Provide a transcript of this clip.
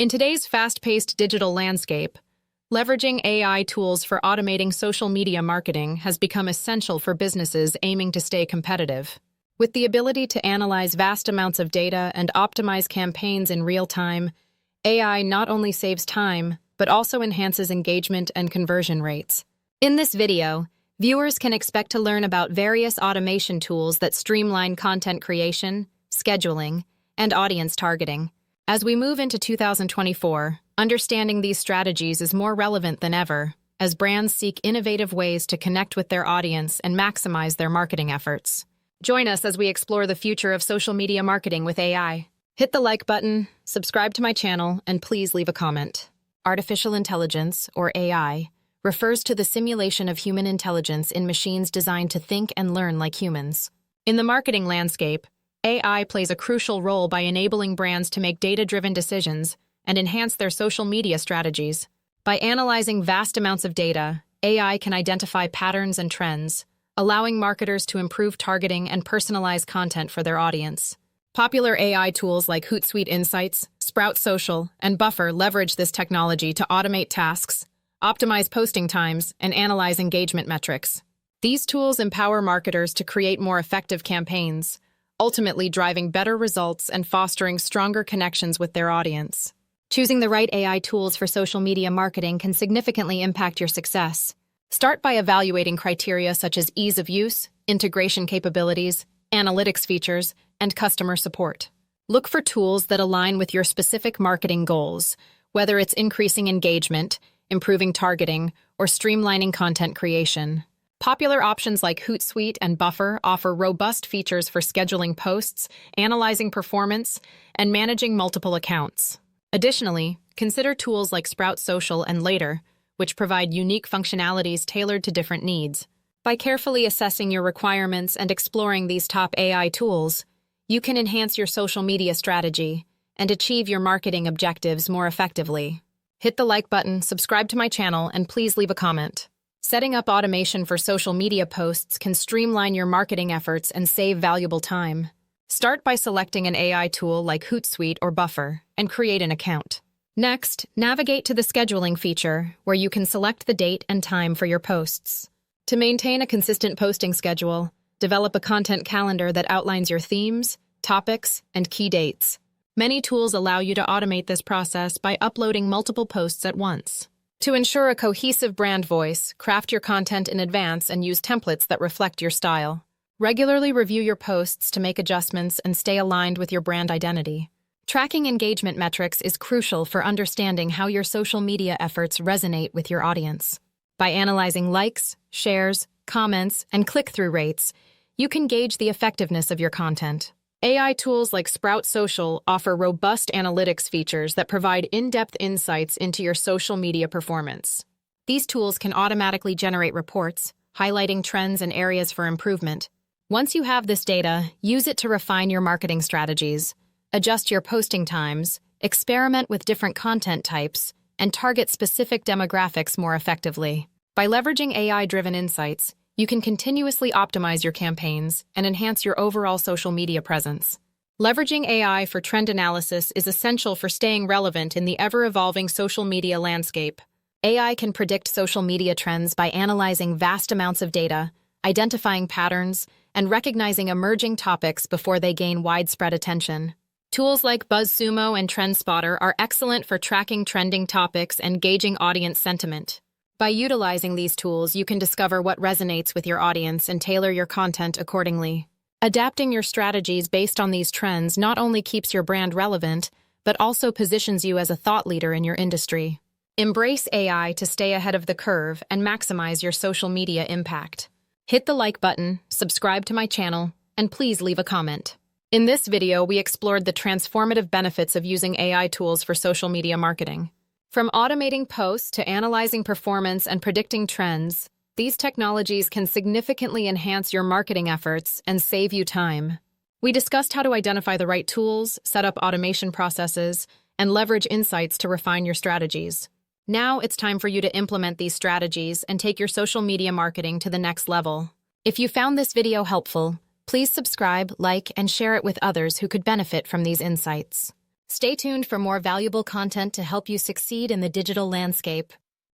In today's fast-paced digital landscape, leveraging AI tools for automating social media marketing has become essential for businesses aiming to stay competitive. With the ability to analyze vast amounts of data and optimize campaigns in real time, AI not only saves time, but also enhances engagement and conversion rates. In this video, viewers can expect to learn about various automation tools that streamline content creation, scheduling, and audience targeting. As we move into 2024, understanding these strategies is more relevant than ever, as brands seek innovative ways to connect with their audience and maximize their marketing efforts. Join us as we explore the future of social media marketing with AI. Hit the like button, subscribe to my channel, and please leave a comment. Artificial intelligence, or AI, refers to the simulation of human intelligence in machines designed to think and learn like humans. In the marketing landscape, AI plays a crucial role by enabling brands to make data-driven decisions and enhance their social media strategies. By analyzing vast amounts of data, AI can identify patterns and trends, allowing marketers to improve targeting and personalize content for their audience. Popular AI tools like Hootsuite Insights, Sprout Social, and Buffer leverage this technology to automate tasks, optimize posting times, and analyze engagement metrics. These tools empower marketers to create more effective campaigns, ultimately driving better results and fostering stronger connections with their audience. Choosing the right AI tools for social media marketing can significantly impact your success. Start by evaluating criteria such as ease of use, integration capabilities, analytics features, and customer support. Look for tools that align with your specific marketing goals, whether it's increasing engagement, improving targeting, or streamlining content creation. Popular options like Hootsuite and Buffer offer robust features for scheduling posts, analyzing performance, and managing multiple accounts. Additionally, consider tools like Sprout Social and Later, which provide unique functionalities tailored to different needs. By carefully assessing your requirements and exploring these top AI tools, you can enhance your social media strategy and achieve your marketing objectives more effectively. Hit the like button, subscribe to my channel, and please leave a comment. Setting up automation for social media posts can streamline your marketing efforts and save valuable time. Start by selecting an AI tool like Hootsuite or Buffer and create an account. Next, navigate to the scheduling feature, where you can select the date and time for your posts. To maintain a consistent posting schedule, develop a content calendar that outlines your themes, topics, and key dates. Many tools allow you to automate this process by uploading multiple posts at once. To ensure a cohesive brand voice, craft your content in advance and use templates that reflect your style. Regularly review your posts to make adjustments and stay aligned with your brand identity. Tracking engagement metrics is crucial for understanding how your social media efforts resonate with your audience. By analyzing likes, shares, comments, and click-through rates, you can gauge the effectiveness of your content. AI tools like Sprout Social offer robust analytics features that provide in-depth insights into your social media performance. These tools can automatically generate reports, highlighting trends and areas for improvement. Once you have this data, use it to refine your marketing strategies, adjust your posting times, experiment with different content types, and target specific demographics more effectively. By leveraging AI-driven insights, you can continuously optimize your campaigns and enhance your overall social media presence. Leveraging AI for trend analysis is essential for staying relevant in the ever-evolving social media landscape. AI can predict social media trends by analyzing vast amounts of data, identifying patterns, and recognizing emerging topics before they gain widespread attention. Tools like BuzzSumo and TrendSpotter are excellent for tracking trending topics and gauging audience sentiment. By utilizing these tools, you can discover what resonates with your audience and tailor your content accordingly. Adapting your strategies based on these trends not only keeps your brand relevant, but also positions you as a thought leader in your industry. Embrace AI to stay ahead of the curve and maximize your social media impact. Hit the like button, subscribe to my channel, and please leave a comment. In this video, we explored the transformative benefits of using AI tools for social media marketing. From automating posts to analyzing performance and predicting trends, these technologies can significantly enhance your marketing efforts and save you time. We discussed how to identify the right tools, set up automation processes, and leverage insights to refine your strategies. Now it's time for you to implement these strategies and take your social media marketing to the next level. If you found this video helpful, please subscribe, like, and share it with others who could benefit from these insights. Stay tuned for more valuable content to help you succeed in the digital landscape.